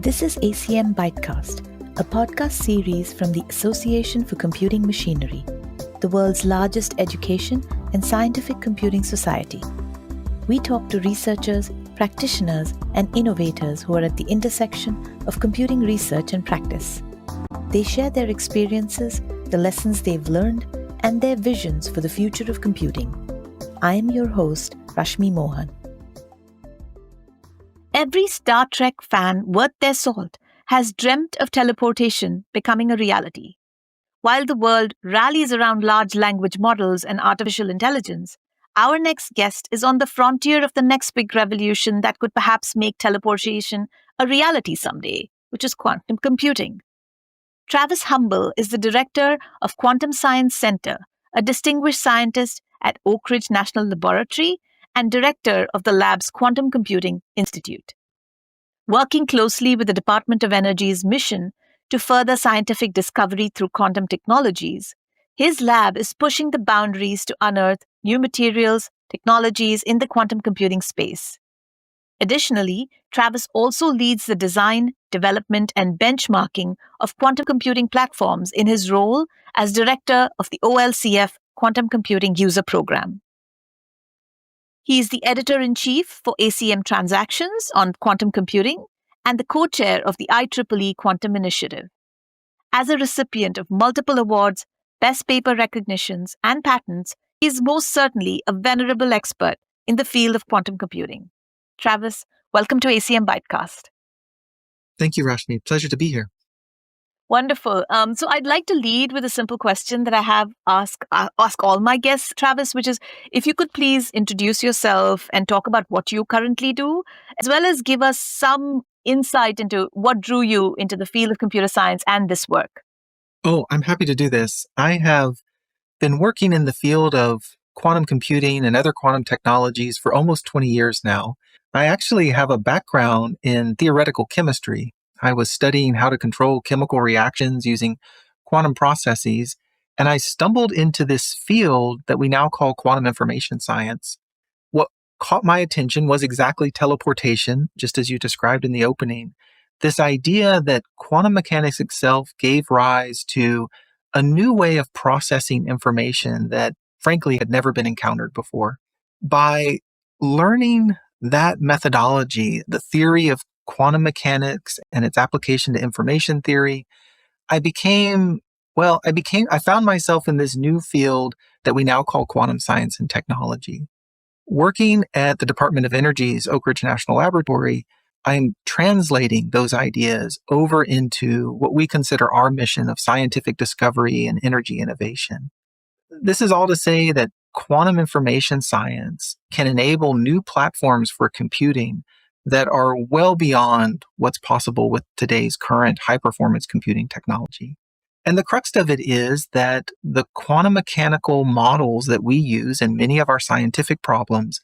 This is ACM ByteCast, a podcast series from the Association for Computing Machinery, the world's largest education and scientific computing society. We talk to researchers, practitioners, and innovators who are at the intersection of computing research and practice. They share their experiences, the lessons they've learned, and their visions for the future of computing. I am your host, Rashmi Mohan. Every Star Trek fan worth their salt has dreamt of teleportation becoming a reality. While the world rallies around large language models and artificial intelligence, our next guest is on the frontier of the next big revolution that could perhaps make teleportation a reality someday, which is quantum computing. Travis Humble is the director of Quantum Science Center, a distinguished scientist at Oak Ridge National Laboratory and director of the lab's Quantum Computing Institute. Working closely with the Department of Energy's mission to further scientific discovery through quantum technologies, his lab is pushing the boundaries to unearth new materials, technologies in the quantum computing space. Additionally, Travis also leads the design, development, and benchmarking of quantum computing platforms in his role as director of the OLCF Quantum Computing User Program. He is the editor-in-chief for ACM Transactions on quantum computing and the co-chair of the IEEE Quantum Initiative. As a recipient of multiple awards, best paper recognitions, and patents, he is most certainly a venerable expert in the field of quantum computing. Travis, welcome to ACM ByteCast. Thank you, Rashmi. Pleasure to be here. Wonderful. So I'd like to lead with a simple question that I have ask all my guests, Travis, which is if you could please introduce yourself and talk about what you currently do, as well as give us some insight into what drew you into the field of computer science and this work. Oh, I'm happy to do this. I have been working in the field of quantum computing and other quantum technologies for almost 20 years now. I actually have a background in theoretical chemistry. I was studying how to control chemical reactions using quantum processes, and I stumbled into this field that we now call quantum information science. What caught my attention was exactly teleportation, just as you described in the opening. This idea that quantum mechanics itself gave rise to a new way of processing information that, frankly, had never been encountered before. By learning that methodology, the theory of quantum mechanics and its application to information theory, I found myself in this new field that we now call quantum science and technology. Working at the Department of Energy's Oak Ridge National Laboratory, I'm translating those ideas over into what we consider our mission of scientific discovery and energy innovation. This is all to say that quantum information science can enable new platforms for computing that are well beyond what's possible with today's current high-performance computing technology. And the crux of it is that the quantum mechanical models that we use in many of our scientific problems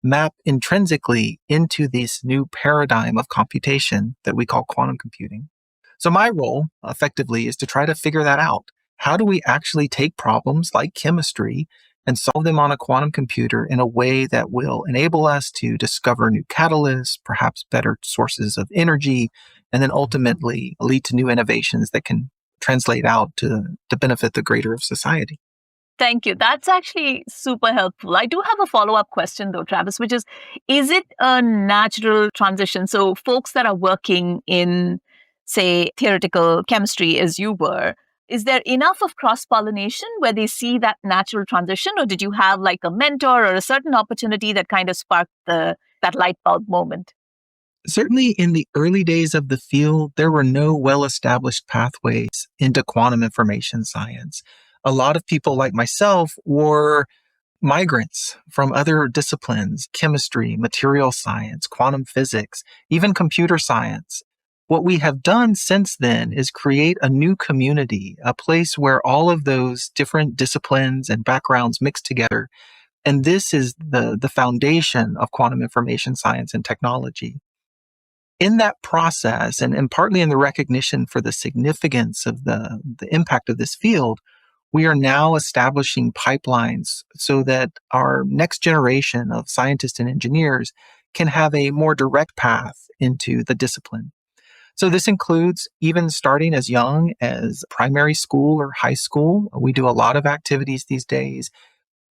map intrinsically into this new paradigm of computation that we call quantum computing. So my role, effectively, is to try to figure that out. How do we actually take problems like chemistry and solve them on a quantum computer in a way that will enable us to discover new catalysts, perhaps better sources of energy, and then ultimately lead to new innovations that can translate out to benefit the greater of society. Thank you. That's actually super helpful. I do have a follow-up question though, Travis, which is it a natural transition? So folks that are working in, say, theoretical chemistry as you were, is there enough of cross-pollination where they see that natural transition, or did you have like a mentor or a certain opportunity that kind of sparked that light bulb moment? Certainly in the early days of the field, there were no well-established pathways into quantum information science. A lot of people like myself were migrants from other disciplines, chemistry, material science, quantum physics, even computer science. What we have done since then is create a new community, a place where all of those different disciplines and backgrounds mix together. And this is the foundation of quantum information science and technology. In that process, and partly in the recognition for the significance of the impact of this field, we are now establishing pipelines so that our next generation of scientists and engineers can have a more direct path into the discipline. So this includes even starting as young as primary school or high school. We do a lot of activities these days,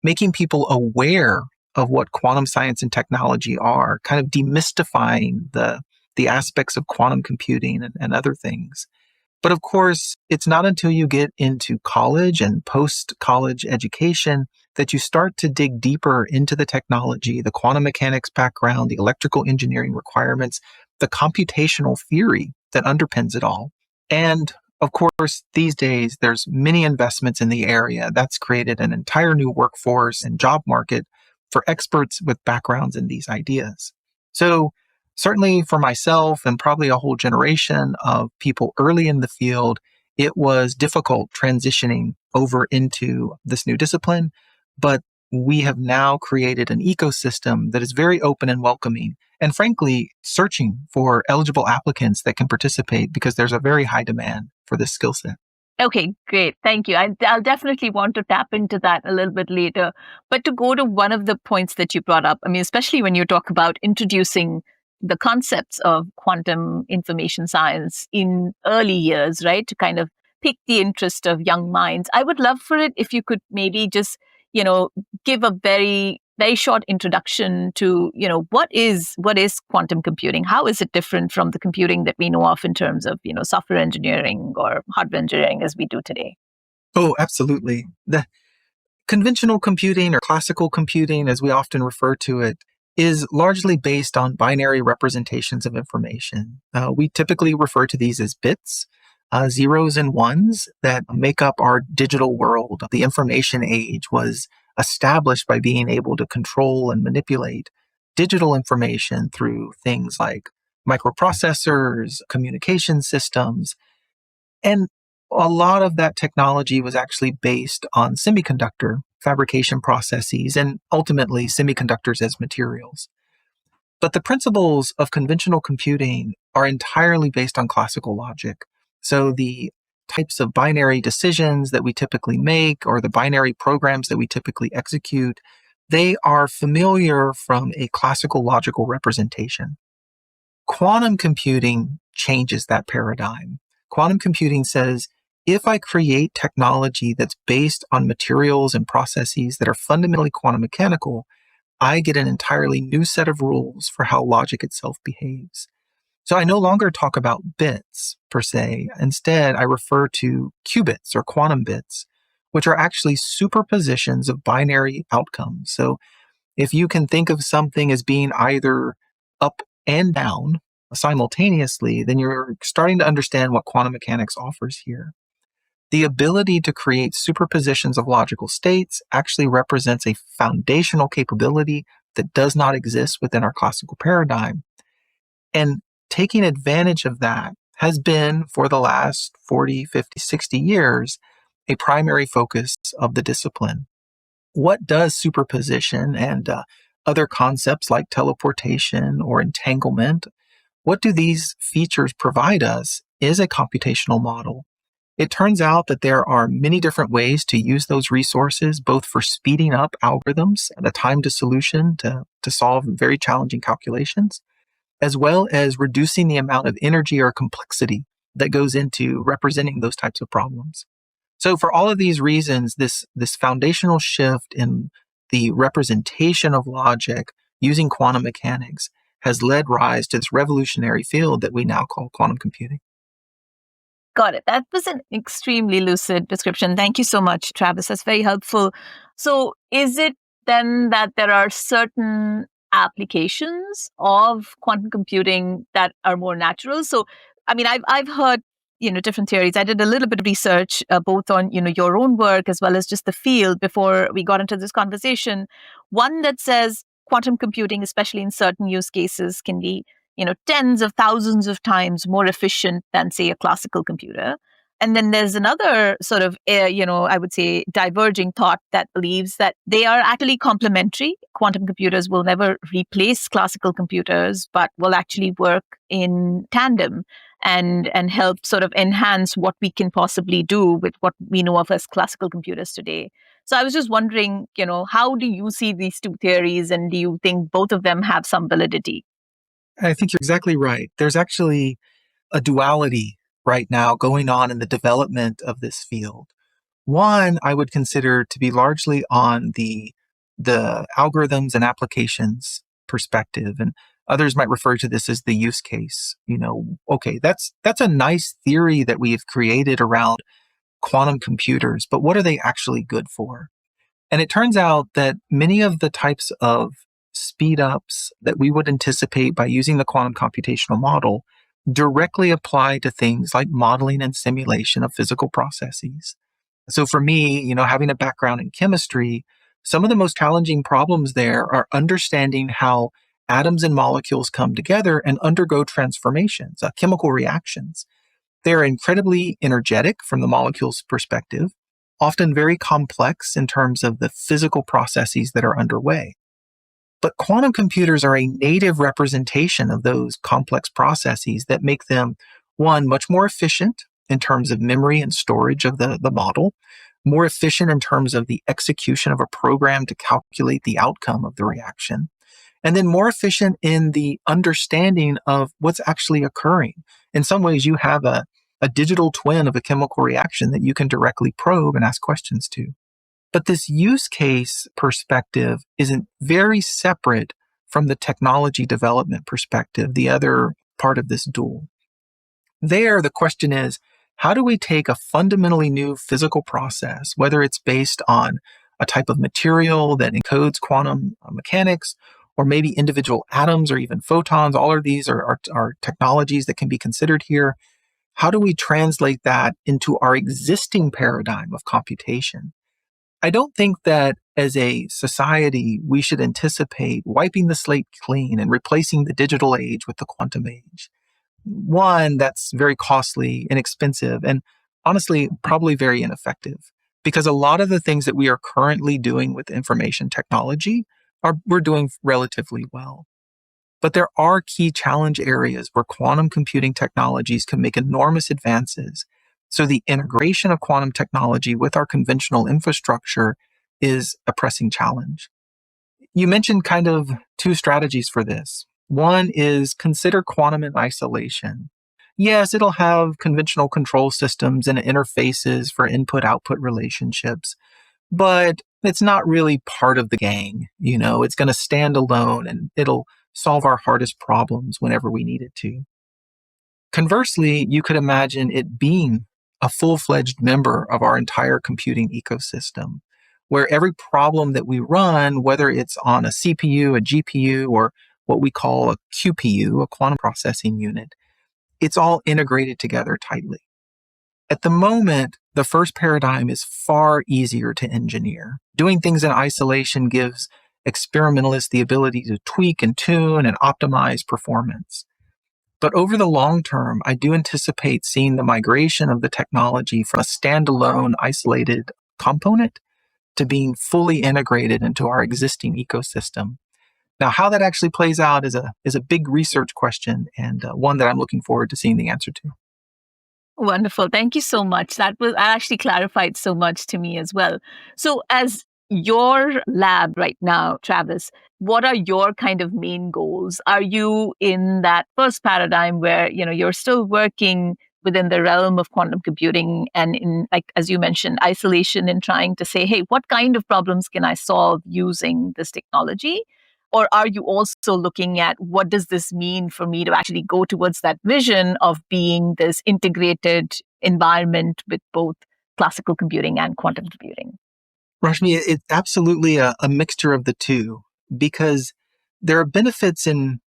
making people aware of what quantum science and technology are, kind of demystifying the aspects of quantum computing and other things. But of course, it's not until you get into college and post-college education that you start to dig deeper into the technology, the quantum mechanics background, the electrical engineering requirements, the computational theory that underpins it all. And of course, these days, there's many investments in the area. That's created an entire new workforce and job market for experts with backgrounds in these ideas. So certainly for myself and probably a whole generation of people early in the field, it was difficult transitioning over into this new discipline. But we have now created an ecosystem that is very open and welcoming, and frankly, searching for eligible applicants that can participate because there's a very high demand for this skill set. Okay, great. Thank you. I'll definitely want to tap into that a little bit later. But to go to one of the points that you brought up, I mean, especially when you talk about introducing the concepts of quantum information science in early years, right, to kind of pique the interest of young minds, I would love for it if you could maybe just, give a very very short introduction to what is quantum computing. How is it different from the computing that we know of in terms of software engineering or hardware engineering as we do today? Oh, absolutely. The conventional computing, or classical computing as we often refer to it, is largely based on binary representations of information. We typically refer to these as bits, zeros and ones that make up our digital world. The information age was established by being able to control and manipulate digital information through things like microprocessors, communication systems, and a lot of that technology was actually based on semiconductor fabrication processes and ultimately semiconductors as materials. But the principles of conventional computing are entirely based on classical logic. So the types of binary decisions that we typically make or the binary programs that we typically execute, they are familiar from a classical logical representation. Quantum computing changes that paradigm. Quantum computing says, if I create technology that's based on materials and processes that are fundamentally quantum mechanical, I get an entirely new set of rules for how logic itself behaves. So I no longer talk about bits per se. Instead, I refer to qubits or quantum bits, which are actually superpositions of binary outcomes. So if you can think of something as being either up and down simultaneously, then you're starting to understand what quantum mechanics offers here. The ability to create superpositions of logical states actually represents a foundational capability that does not exist within our classical paradigm. And taking advantage of that has been, for the last 40, 50, 60 years, a primary focus of the discipline. What does superposition and other concepts like teleportation or entanglement, what do these features provide us is a computational model. It turns out that there are many different ways to use those resources, both for speeding up algorithms, the time to solution to solve very challenging calculations, as well as reducing the amount of energy or complexity that goes into representing those types of problems. So for all of these reasons, this foundational shift in the representation of logic using quantum mechanics has led rise to this revolutionary field that we now call quantum computing. Got it. That was an extremely lucid description. Thank you so much, Travis. That's very helpful. So is it then that there are certain applications of quantum computing that are more natural? So, I mean, I've heard, different theories. I did a little bit of research, both on, your own work as well as just the field before we got into this conversation. One that says quantum computing, especially in certain use cases, can be tens of thousands of times more efficient than, say, a classical computer. And then there's another sort of, I would say, diverging thought that believes that they are actually complementary. Quantum computers will never replace classical computers, but will actually work in tandem and help sort of enhance what we can possibly do with what we know of as classical computers today. So I was just wondering, how do you see these two theories, and do you think both of them have some validity? I think you're exactly right. There's actually a duality right now going on in the development of this field. One, I would consider to be largely on the algorithms and applications perspective, and others might refer to this as the use case. Okay, that's a nice theory that we've created around quantum computers, but what are they actually good for? And it turns out that many of the types of speed ups that we would anticipate by using the quantum computational model directly apply to things like modeling and simulation of physical processes. So for me, having a background in chemistry, some of the most challenging problems there are understanding how atoms and molecules come together and undergo transformations, chemical reactions. They're incredibly energetic from the molecule's perspective, often very complex in terms of the physical processes that are underway. But quantum computers are a native representation of those complex processes that make them, one, much more efficient in terms of memory and storage of the model, more efficient in terms of the execution of a program to calculate the outcome of the reaction, and then more efficient in the understanding of what's actually occurring. In some ways, you have a digital twin of a chemical reaction that you can directly probe and ask questions to. But this use case perspective isn't very separate from the technology development perspective, the other part of this dual. There, the question is, how do we take a fundamentally new physical process, whether it's based on a type of material that encodes quantum mechanics, or maybe individual atoms or even photons? All of these are technologies that can be considered here. How do we translate that into our existing paradigm of computation? I don't think that as a society, we should anticipate wiping the slate clean and replacing the digital age with the quantum age. One, that's very costly, inexpensive, and honestly, probably very ineffective, because a lot of the things that we are currently doing with information technology we're doing relatively well. But there are key challenge areas where quantum computing technologies can make enormous advances. So the integration of quantum technology with our conventional infrastructure is a pressing challenge. You mentioned kind of two strategies for this. One is consider quantum in isolation. Yes, it'll have conventional control systems and interfaces for input-output relationships, but it's not really part of the gang. It's going to stand alone and it'll solve our hardest problems whenever we need it to. Conversely, you could imagine it being a full-fledged member of our entire computing ecosystem, where every problem that we run, whether it's on a CPU, a GPU, or what we call a QPU, a quantum processing unit, it's all integrated together tightly. At the moment, the first paradigm is far easier to engineer. Doing things in isolation gives experimentalists the ability to tweak and tune and optimize performance. But over the long term, I do anticipate seeing the migration of the technology from a standalone, isolated component to being fully integrated into our existing ecosystem. Now, how that actually plays out is a big research question, and one that I'm looking forward to seeing the answer to. Wonderful. Thank you so much. That actually clarified so much to me as well. So as your lab right now, Travis, what are your kind of main goals? Are you in that first paradigm where, you're still working within the realm of quantum computing and in, like, as you mentioned, isolation and trying to say, hey, what kind of problems can I solve using this technology? Or are you also looking at what does this mean for me to actually go towards that vision of being this integrated environment with both classical computing and quantum computing? Rashmi, it's absolutely a mixture of the two, because there are benefits in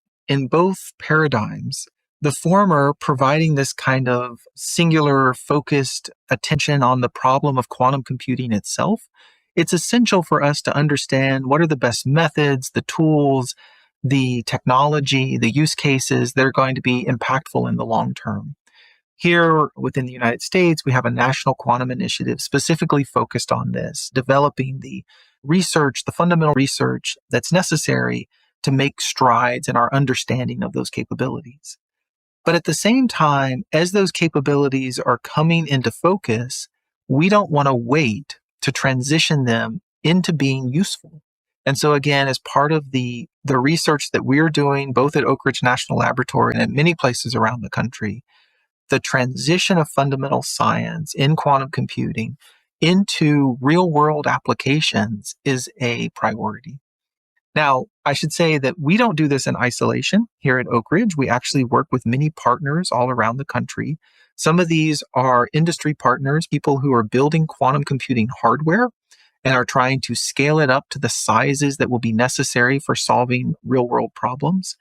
both paradigms. The former providing this kind of singular focused attention on the problem of quantum computing itself. It's essential for us to understand what are the best methods, the tools, the technology, the use cases that are going to be impactful in the long term. Here within the United States, we have a national quantum initiative specifically focused on this, developing the research, the fundamental research that's necessary to make strides in our understanding of those capabilities. But at the same time, as those capabilities are coming into focus, we don't want to wait to transition them into being useful. And so again, as part of the research that we're doing, both at Oak Ridge National Laboratory and at many places around the country, the transition of fundamental science in quantum computing into real world applications is a priority. Now, I should say that we don't do this in isolation here at Oak Ridge. We actually work with many partners all around the country. Some of these are industry partners, people who are building quantum computing hardware and are trying to scale it up to the sizes that will be necessary for solving real world problems,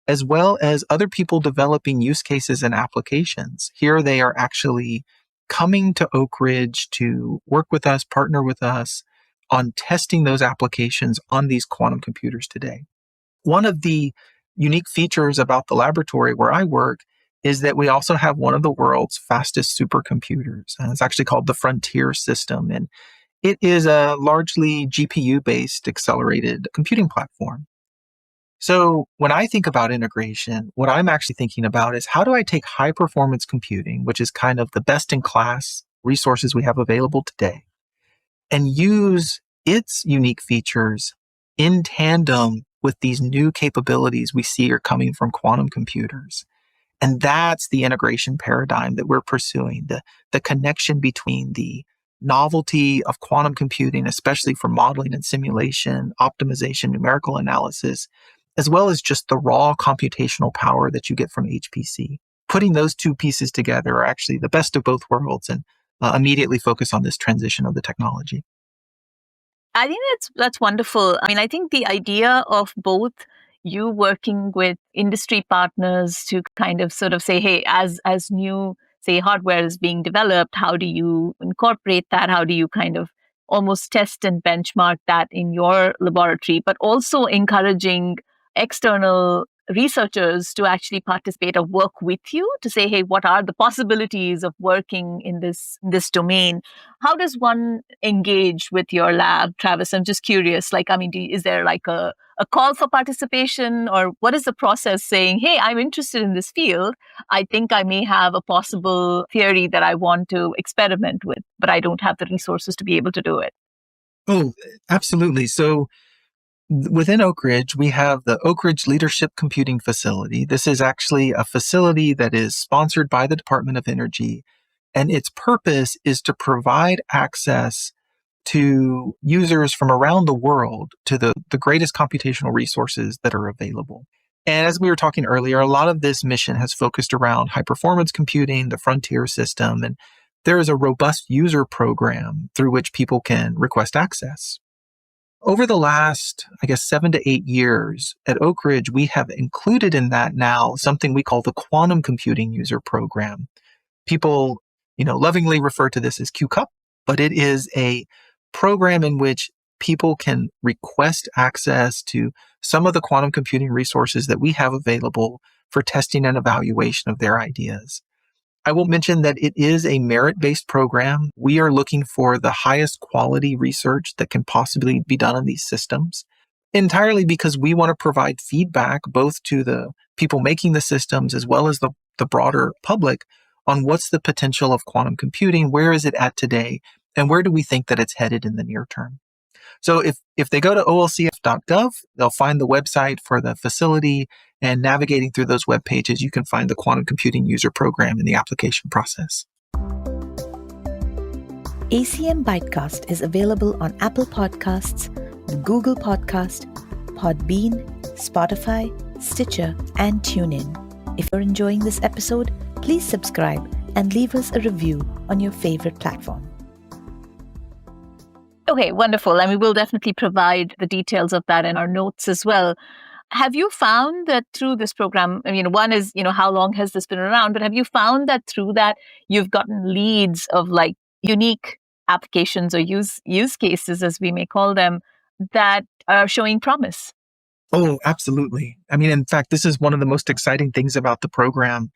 as well as other people developing use cases and applications. Here they are actually coming to Oak Ridge to work with us, partner with us on testing those applications on these quantum computers today. One of the unique features about the laboratory where I work is that we also have one of the world's fastest supercomputers. And it's actually called the Frontier system. And it is a largely GPU-based accelerated computing platform. So when I think about integration, what I'm actually thinking about is how do I take high performance computing, which is kind of the best in class resources we have available today, and use its unique features in tandem with these new capabilities we see are coming from quantum computers. And that's the integration paradigm that we're pursuing, the connection between the novelty of quantum computing, especially for modeling and simulation, optimization, numerical analysis, as well as just the raw computational power that you get from HPC. Putting those two pieces together are actually the best of both worlds and immediately focus on this transition of the technology. I think that's wonderful. I mean, I think the idea of both you working with industry partners to kind of sort of say, hey, as new, say, hardware is being developed, how do you incorporate that? How do you kind of almost test and benchmark that in your laboratory, but also encouraging external researchers to actually participate or work with you to say, hey, what are the possibilities of working in this domain? How does one engage with your lab, Travis? I'm just curious. Like, I mean, is there like a call for participation, or what is the process saying, hey, I'm interested in this field. I think I may have a possible theory that I want to experiment with, but I don't have the resources to be able to do it. Oh, absolutely. So within Oak Ridge, we have the Oak Ridge Leadership Computing Facility. This is actually a facility that is sponsored by the Department of Energy, and its purpose is to provide access to users from around the world to the greatest computational resources that are available. And as we were talking earlier, a lot of this mission has focused around high performance computing, the Frontier system, and there is a robust user program through which people can request access. Over the last, 7 to 8 years at Oak Ridge, we have included in that now something we call the Quantum Computing User Program. People, lovingly refer to this as QCUP, but it is a program in which people can request access to some of the quantum computing resources that we have available for testing and evaluation of their ideas. I will mention that it is a merit-based program. We are looking for the highest quality research that can possibly be done on these systems, entirely because we want to provide feedback both to the people making the systems as well as the broader public on what's the potential of quantum computing, where is it at today, and where do we think that it's headed in the near term. So if they go to olcf.gov, they'll find the website for the facility, and navigating through those web pages, you can find the Quantum Computing User Program in the application process. ACM ByteCast is available on Apple Podcasts, Google Podcast, Podbean, Spotify, Stitcher, and TuneIn. If you're enjoying this episode, please subscribe and leave us a review on your favorite platform. Okay, wonderful. And we will definitely provide the details of that in our notes as well. Have you found that through this program, one is, how long has this been around, but have you found that through that you've gotten leads of like unique applications or use cases, as we may call them, that are showing promise? Oh, absolutely. In fact, this is one of the most exciting things about the program.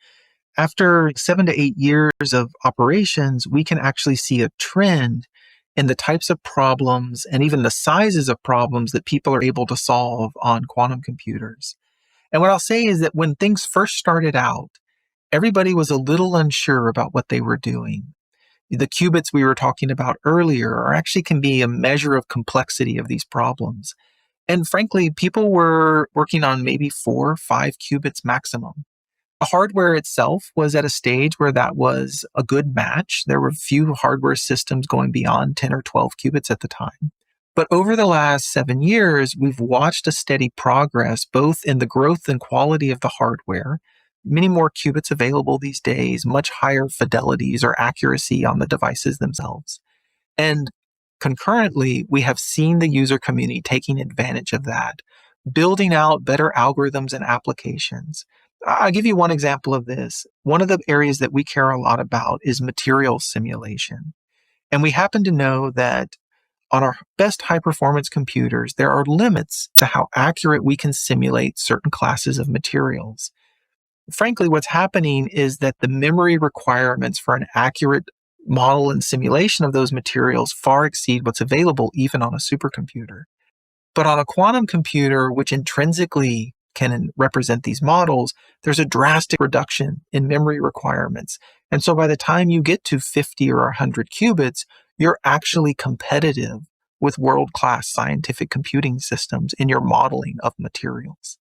After 7 to 8 years of operations, we can actually see a trend in the types of problems and even the sizes of problems that people are able to solve on quantum computers. And what I'll say is that when things first started out, everybody was a little unsure about what they were doing. The qubits we were talking about earlier actually can be a measure of complexity of these problems. And frankly, people were working on maybe 4 or 5 qubits maximum. Hardware itself was at a stage where that was a good match. There were few hardware systems going beyond 10 or 12 qubits at the time. But over the last 7 years, we've watched a steady progress, both in the growth and quality of the hardware, many more qubits available these days, much higher fidelities or accuracy on the devices themselves. And concurrently, we have seen the user community taking advantage of that, building out better algorithms and applications. I'll give you one example of this. One of the areas that we care a lot about is material simulation. And we happen to know that on our best high-performance computers, there are limits to how accurate we can simulate certain classes of materials. Frankly, what's happening is that the memory requirements for an accurate model and simulation of those materials far exceed what's available even on a supercomputer. But on a quantum computer, which intrinsically can represent these models, there's a drastic reduction in memory requirements. And so by the time you get to 50 or 100 qubits, you're actually competitive with world-class scientific computing systems in your modeling of materials.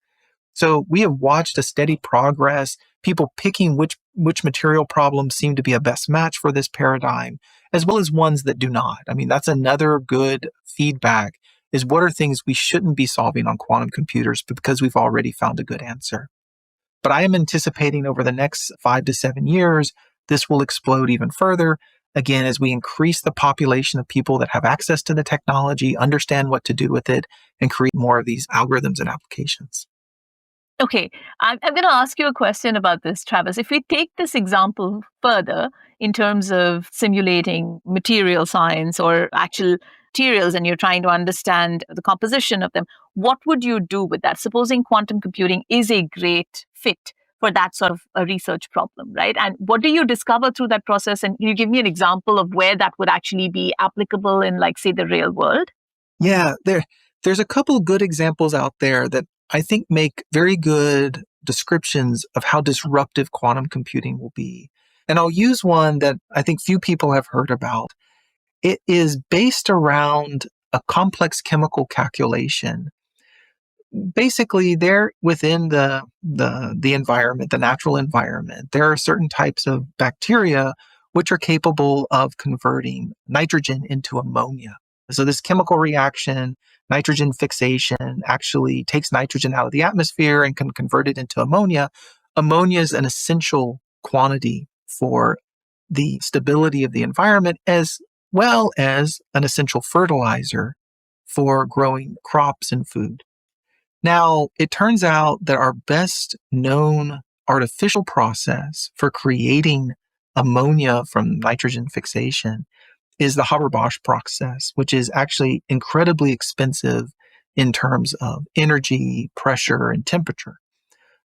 So we have watched a steady progress, people picking which material problems seem to be a best match for this paradigm, as well as ones that do not. I mean, that's another good feedback, is what are things we shouldn't be solving on quantum computers because we've already found a good answer. But I am anticipating over the next 5 to 7 years, this will explode even further. Again, as we increase the population of people that have access to the technology, understand what to do with it, and create more of these algorithms and applications. Okay, I'm going to ask you a question about this, Travis. If we take this example further in terms of simulating material science or actual materials, and you're trying to understand the composition of them, what would you do with that? Supposing quantum computing is a great fit for that sort of a research problem, right? And what do you discover through that process? And can you give me an example of where that would actually be applicable in, like, say, the real world? Yeah, there's a couple good examples out there that I think make very good descriptions of how disruptive quantum computing will be. And I'll use one that I think few people have heard about. It is based around a complex chemical calculation. Basically, there within the environment, the natural environment, there are certain types of bacteria which are capable of converting nitrogen into ammonia. So this chemical reaction, nitrogen fixation, actually takes nitrogen out of the atmosphere and can convert it into ammonia. Ammonia is an essential quantity for the stability of the environment, as well as an essential fertilizer for growing crops and food. Now, it turns out that our best known artificial process for creating ammonia from nitrogen fixation is the Haber-Bosch process, which is actually incredibly expensive in terms of energy, pressure, and temperature.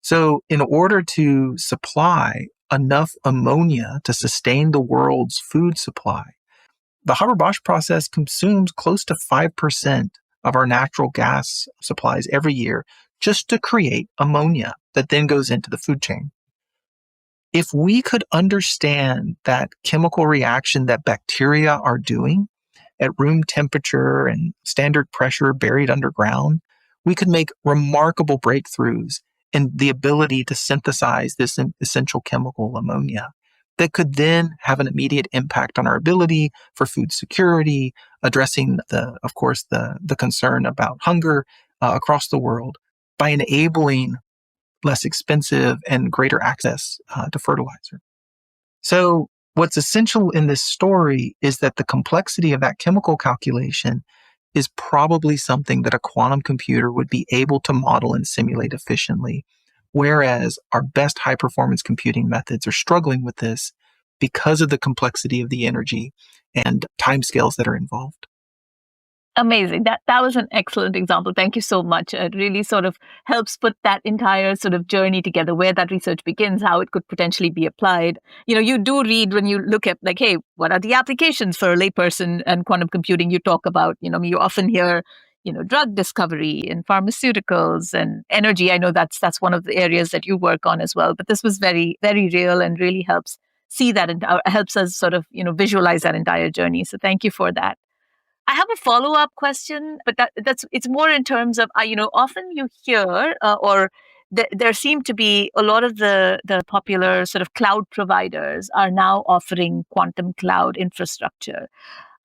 So in order to supply enough ammonia to sustain the world's food supply, the Haber-Bosch process consumes close to 5% of our natural gas supplies every year just to create ammonia that then goes into the food chain. If we could understand that chemical reaction that bacteria are doing at room temperature and standard pressure buried underground, we could make remarkable breakthroughs in the ability to synthesize this essential chemical ammonia that could then have an immediate impact on our ability for food security, addressing the concern about hunger across the world by enabling less expensive and greater access to fertilizer. So what's essential in this story is that the complexity of that chemical calculation is probably something that a quantum computer would be able to model and simulate efficiently, whereas our best high-performance computing methods are struggling with this because of the complexity of the energy and timescales that are involved. Amazing. That was an excellent example. Thank you so much. It really sort of helps put that entire sort of journey together, where that research begins, how it could potentially be applied. You know, you do read when you look at, like, hey, what are the applications for a layperson and quantum computing? You talk about, you often hear, drug discovery and pharmaceuticals and energy. I know that's one of the areas that you work on as well. But this was very, very real and really helps see that and helps us sort of, visualize that entire journey. So thank you for that. I have a follow-up question, but it's more in terms of, often you hear or there seem to be a lot of the popular sort of cloud providers are now offering quantum cloud infrastructure.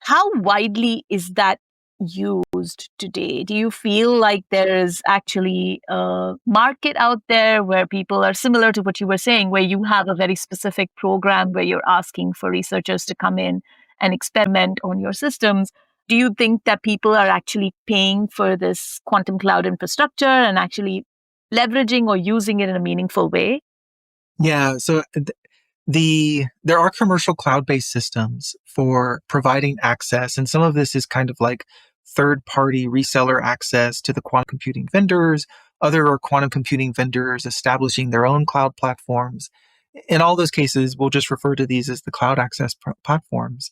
How widely is that used today? Do you feel like there is actually a market out there where people are similar to what you were saying, where you have a very specific program where you're asking for researchers to come in and experiment on your systems? Do you think that people are actually paying for this quantum cloud infrastructure and actually leveraging or using it in a meaningful way? Yeah. So there are commercial cloud-based systems for providing access, and some of this is kind of like third-party reseller access to the quantum computing vendors. Other are quantum computing vendors establishing their own cloud platforms. In all those cases, we'll just refer to these as the cloud access platforms.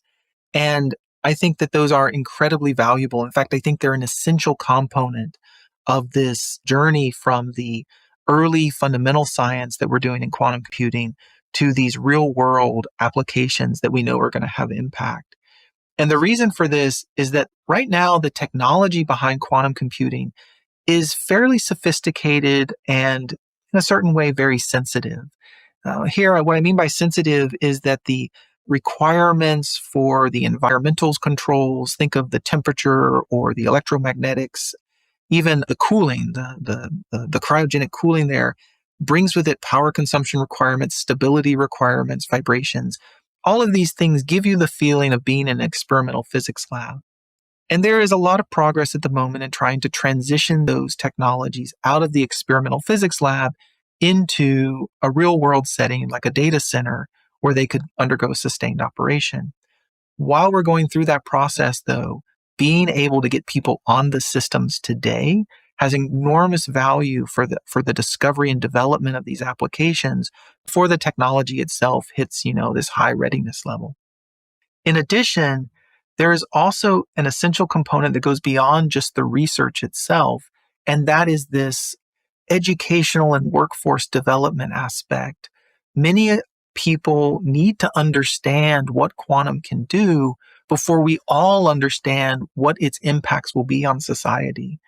And I think that those are incredibly valuable. In fact, I think they're an essential component of this journey from the early fundamental science that we're doing in quantum computing to these real world applications that we know are going to have impact. And the reason for this is that right now, the technology behind quantum computing is fairly sophisticated and in a certain way, very sensitive. Here, what I mean by sensitive is that the requirements for the environmental controls, think of the temperature or the electromagnetics, even the cooling, the cryogenic cooling there brings with it power consumption requirements, stability requirements, vibrations. All of these things give you the feeling of being in an experimental physics lab. And there is a lot of progress at the moment in trying to transition those technologies out of the experimental physics lab into a real world setting like a data center where they could undergo sustained operation. While we're going through that process, though, being able to get people on the systems today has enormous value for the discovery and development of these applications before the technology itself hits, this high readiness level. In addition, there is also an essential component that goes beyond just the research itself, and that is this educational and workforce development aspect. Many people need to understand what quantum can do before we all understand what its impacts will be on society.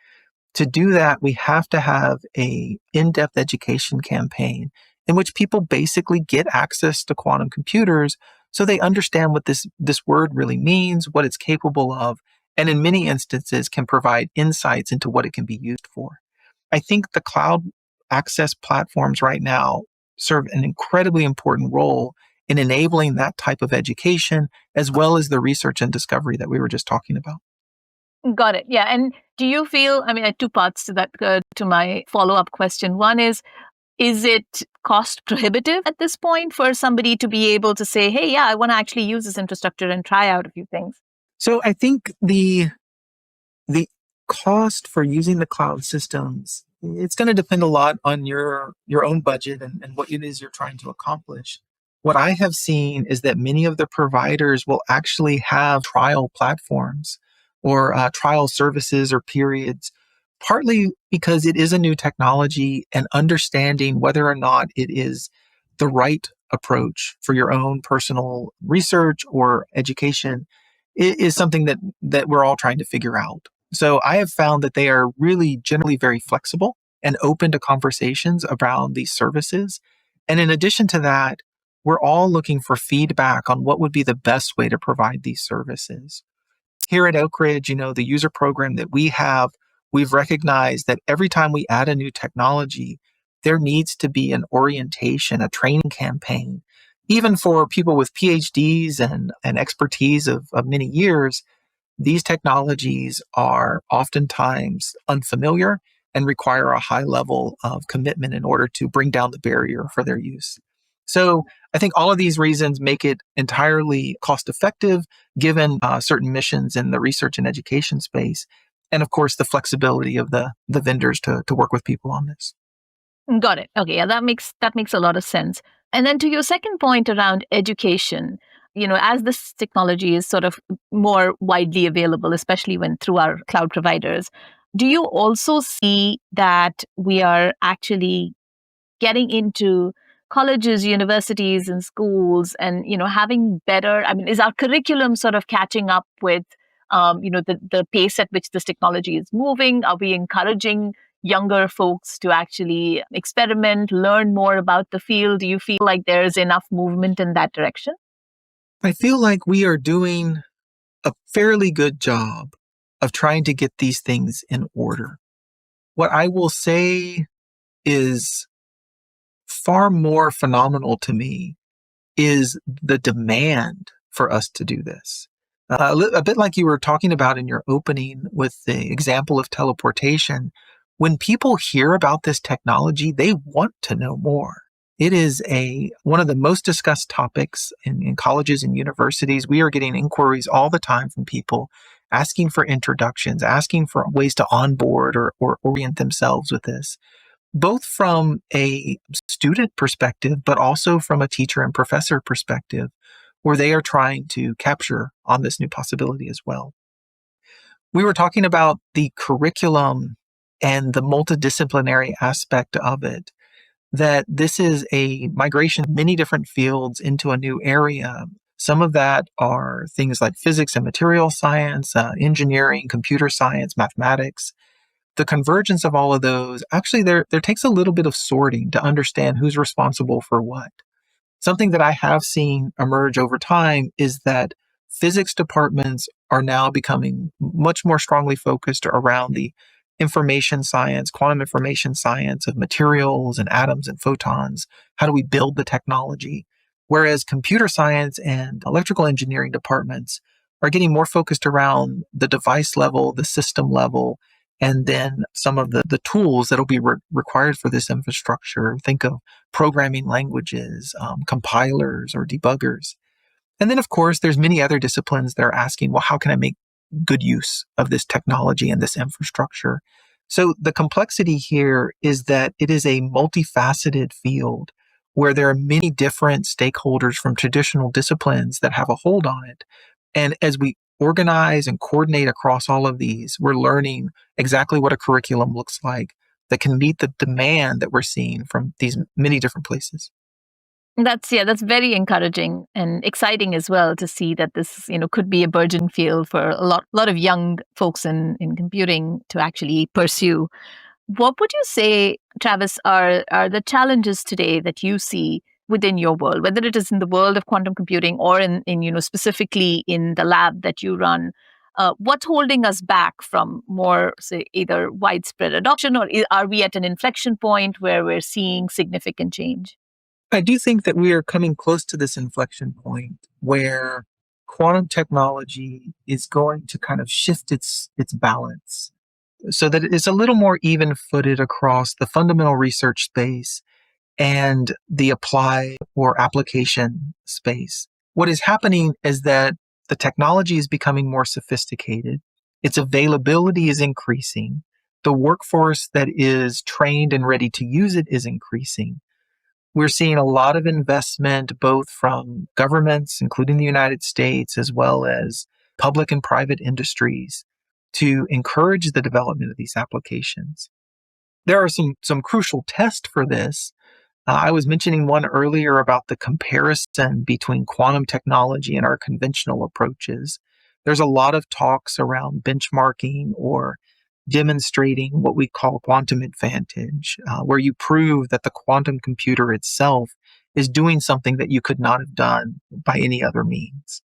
To do that, we have to have an in-depth education campaign in which people basically get access to quantum computers so they understand what this word really means, what it's capable of, and in many instances can provide insights into what it can be used for. I think the cloud access platforms right now serve an incredibly important role in enabling that type of education, as well as the research and discovery that we were just talking about. Got it. Yeah. And do you feel, I have two parts to that, to my follow-up question. One is it cost prohibitive at this point for somebody to be able to say, hey, yeah, I want to actually use this infrastructure and try out a few things? So I think the cost for using the cloud systems, it's going to depend a lot on your own budget and what it is you're trying to accomplish. What I have seen is that many of the providers will actually have trial platforms or trial services or periods, partly because it is a new technology and understanding whether or not it is the right approach for your own personal research or education is something that we're all trying to figure out. So I have found that they are really generally very flexible and open to conversations around these services. And in addition to that, we're all looking for feedback on what would be the best way to provide these services. Here at Oak Ridge, the user program that we have, we've recognized that every time we add a new technology, there needs to be an orientation, a training campaign. Even for people with PhDs and expertise of many years, these technologies are oftentimes unfamiliar and require a high level of commitment in order to bring down the barrier for their use. So I think all of these reasons make it entirely cost effective given certain missions in the research and education space. And of course, the flexibility of the vendors to work with people on this. Got it. Okay. Yeah, that makes a lot of sense. And then to your second point around education, as this technology is sort of more widely available, especially when through our cloud providers, do you also see that we are actually getting into colleges, universities, and schools, and having better? Is our curriculum sort of catching up with the pace at which this technology is moving? Are we encouraging younger folks to actually experiment, learn more about the field? Do you feel like there's enough movement in that direction? I feel like we are doing a fairly good job of trying to get these things in order. What I will say is far more phenomenal to me is the demand for us to do this. A bit like you were talking about in your opening with the example of teleportation, when people hear about this technology, they want to know more. It is one of the most discussed topics in colleges and universities. We are getting inquiries all the time from people asking for introductions, asking for ways to onboard or orient themselves with this, both from a student perspective, but also from a teacher and professor perspective, where they are trying to capture on this new possibility as well. We were talking about the curriculum and the multidisciplinary aspect of it, that this is a migration of many different fields into a new area. Some of that are things like physics and material science, engineering, computer science, mathematics. The convergence of all of those, actually, there takes a little bit of sorting to understand who's responsible for what. Something that I have seen emerge over time is that physics departments are now becoming much more strongly focused around the information science, quantum information science of materials and atoms and photons. How do we build the technology? Whereas computer science and electrical engineering departments are getting more focused around the device level, the system level, and then some of the tools that will be required for this infrastructure. Think of programming languages, compilers, or debuggers. And then, of course, there's many other disciplines that are asking, well, how can I make good use of this technology and this infrastructure? So the complexity here is that it is a multifaceted field where there are many different stakeholders from traditional disciplines that have a hold on it. And as we organize and coordinate across all of these, we're learning exactly what a curriculum looks like that can meet the demand that we're seeing from these many different places. That's very encouraging and exciting as well to see that this, could be a burgeoning field for a lot of young folks in computing to actually pursue. What would you say, Travis, are the challenges today that you see within your world, whether it is in the world of quantum computing or in specifically in the lab that you run? What's holding us back from more, say, either widespread adoption, or are we at an inflection point where we're seeing significant change? I do think that we are coming close to this inflection point where quantum technology is going to kind of shift its balance so that it is a little more even-footed across the fundamental research space and the applied or application space. What is happening is that the technology is becoming more sophisticated. Its availability is increasing. The workforce that is trained and ready to use it is increasing. We're seeing a lot of investment, both from governments, including the United States, as well as public and private industries, to encourage the development of these applications. There are some crucial tests for this. I was mentioning one earlier about the comparison between quantum technology and our conventional approaches. There's a lot of talks around benchmarking or demonstrating what we call quantum advantage, where you prove that the quantum computer itself is doing something that you could not have done by any other means.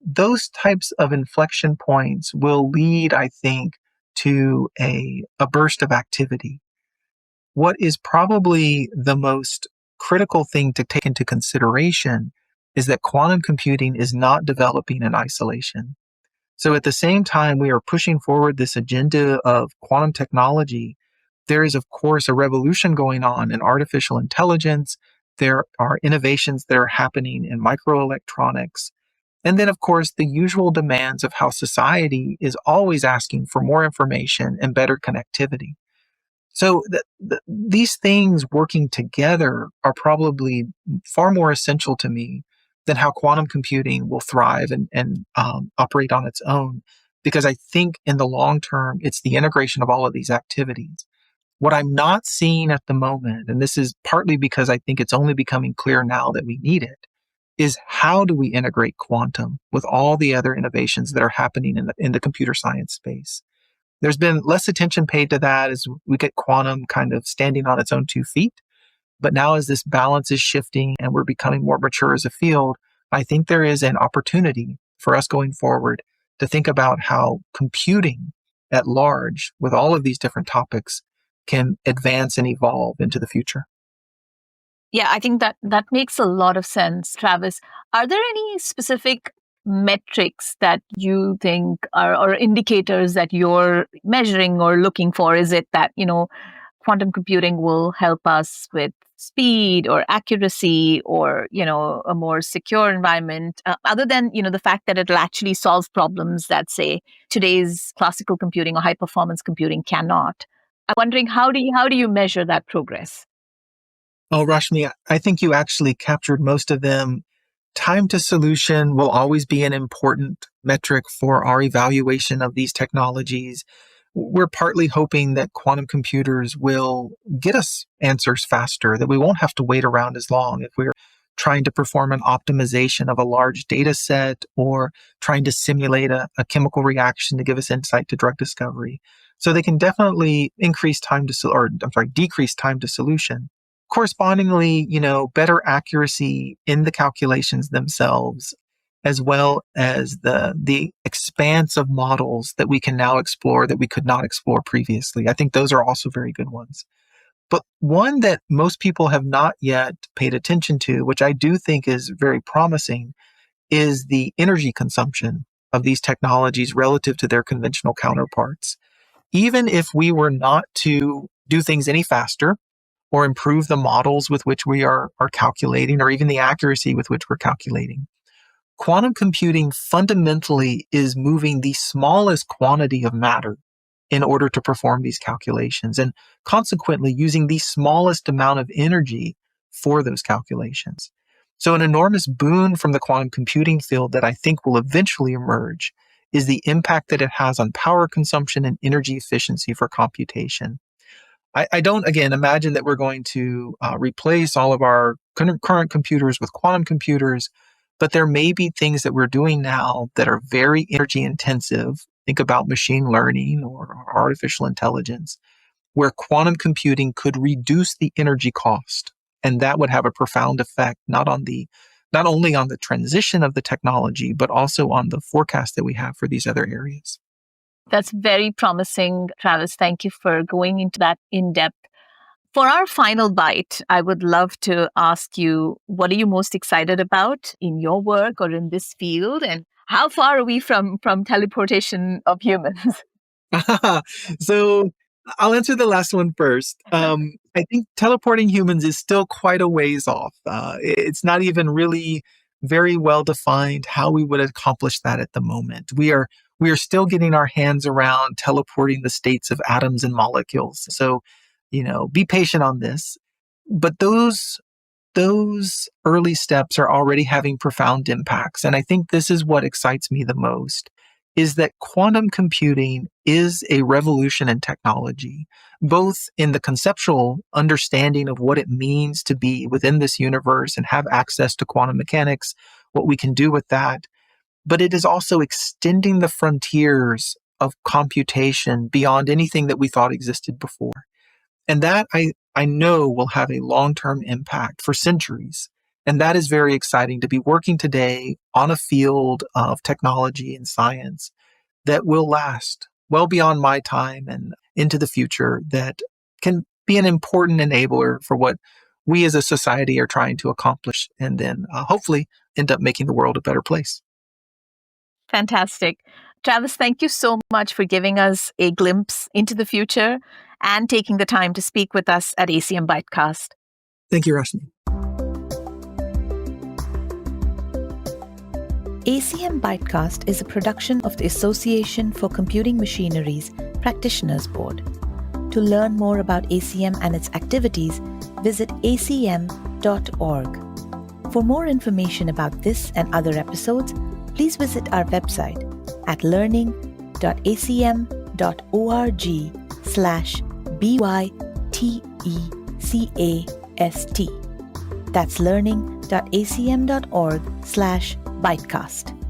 Those types of inflection points will lead, I think, to a burst of activity. What is probably the most critical thing to take into consideration is that quantum computing is not developing in isolation. So at the same time we are pushing forward this agenda of quantum technology, there is, of course, a revolution going on in artificial intelligence. There are innovations that are happening in microelectronics. And then, of course, the usual demands of how society is always asking for more information and better connectivity. So these things working together are probably far more essential to me than how quantum computing will thrive and operate on its own. Because I think in the long term, it's the integration of all of these activities. What I'm not seeing at the moment, and this is partly because I think it's only becoming clear now that we need it, is how do we integrate quantum with all the other innovations that are happening in the computer science space? There's been less attention paid to that as we get quantum kind of standing on its own 2 feet. But now as this balance is shifting and we're becoming more mature as a field, I think there is an opportunity for us going forward to think about how computing at large with all of these different topics can advance and evolve into the future. Yeah, I think that makes a lot of sense, Travis. Are there any specific metrics that you think are or indicators that you're measuring or looking for? Is it that, quantum computing will help us with speed or accuracy or, a more secure environment, other than, the fact that it'll actually solve problems that, say, today's classical computing or high performance computing cannot? I'm wondering, how do you measure that progress? Oh, Rashmi, I think you actually captured most of them. Time to solution will always be an important metric for our evaluation of these technologies. We're partly hoping that quantum computers will get us answers faster, that we won't have to wait around as long if we're trying to perform an optimization of a large data set or trying to simulate a chemical reaction to give us insight to drug discovery. So they can definitely decrease time to solution. Correspondingly, better accuracy in the calculations themselves, as well as the expanse of models that we can now explore that we could not explore previously. I think those are also very good ones. But one that most people have not yet paid attention to, which I do think is very promising, is the energy consumption of these technologies relative to their conventional counterparts. Even if we were not to do things any faster, or improve the models with which we are calculating, or even the accuracy with which we're calculating, quantum computing fundamentally is moving the smallest quantity of matter in order to perform these calculations, and consequently using the smallest amount of energy for those calculations. So an enormous boon from the quantum computing field that I think will eventually emerge is the impact that it has on power consumption and energy efficiency for computation. I don't, again, imagine that we're going to replace all of our current computers with quantum computers, but there may be things that we're doing now that are very energy intensive. Think about machine learning or artificial intelligence, where quantum computing could reduce the energy cost. And that would have a profound effect, not only on the transition of the technology, but also on the forecast that we have for these other areas. That's very promising, Travis. Thank you for going into that in depth. For our final bite, I would love to ask you, what are you most excited about in your work or in this field? And how far are we from teleportation of humans? So I'll answer the last one first. I think teleporting humans is still quite a ways off. It's not even really very well defined how we would accomplish that at the moment. We are still getting our hands around teleporting the states of atoms and molecules. So, be patient on this. But those early steps are already having profound impacts. And I think this is what excites me the most, is that quantum computing is a revolution in technology, both in the conceptual understanding of what it means to be within this universe and have access to quantum mechanics, what we can do with that. But it is also extending the frontiers of computation beyond anything that we thought existed before. And that I know will have a long-term impact for centuries. And that is very exciting to be working today on a field of technology and science that will last well beyond my time and into the future, that can be an important enabler for what we as a society are trying to accomplish, and then hopefully end up making the world a better place. Fantastic. Travis, thank you so much for giving us a glimpse into the future and taking the time to speak with us at ACM ByteCast. Thank you, Rashmi. ACM ByteCast is a production of the Association for Computing Machinery's Practitioners Board. To learn more about ACM and its activities, visit acm.org. For more information about this and other episodes, please visit our website at learning.acm.org/bytecast. That's learning.acm.org/bytecast.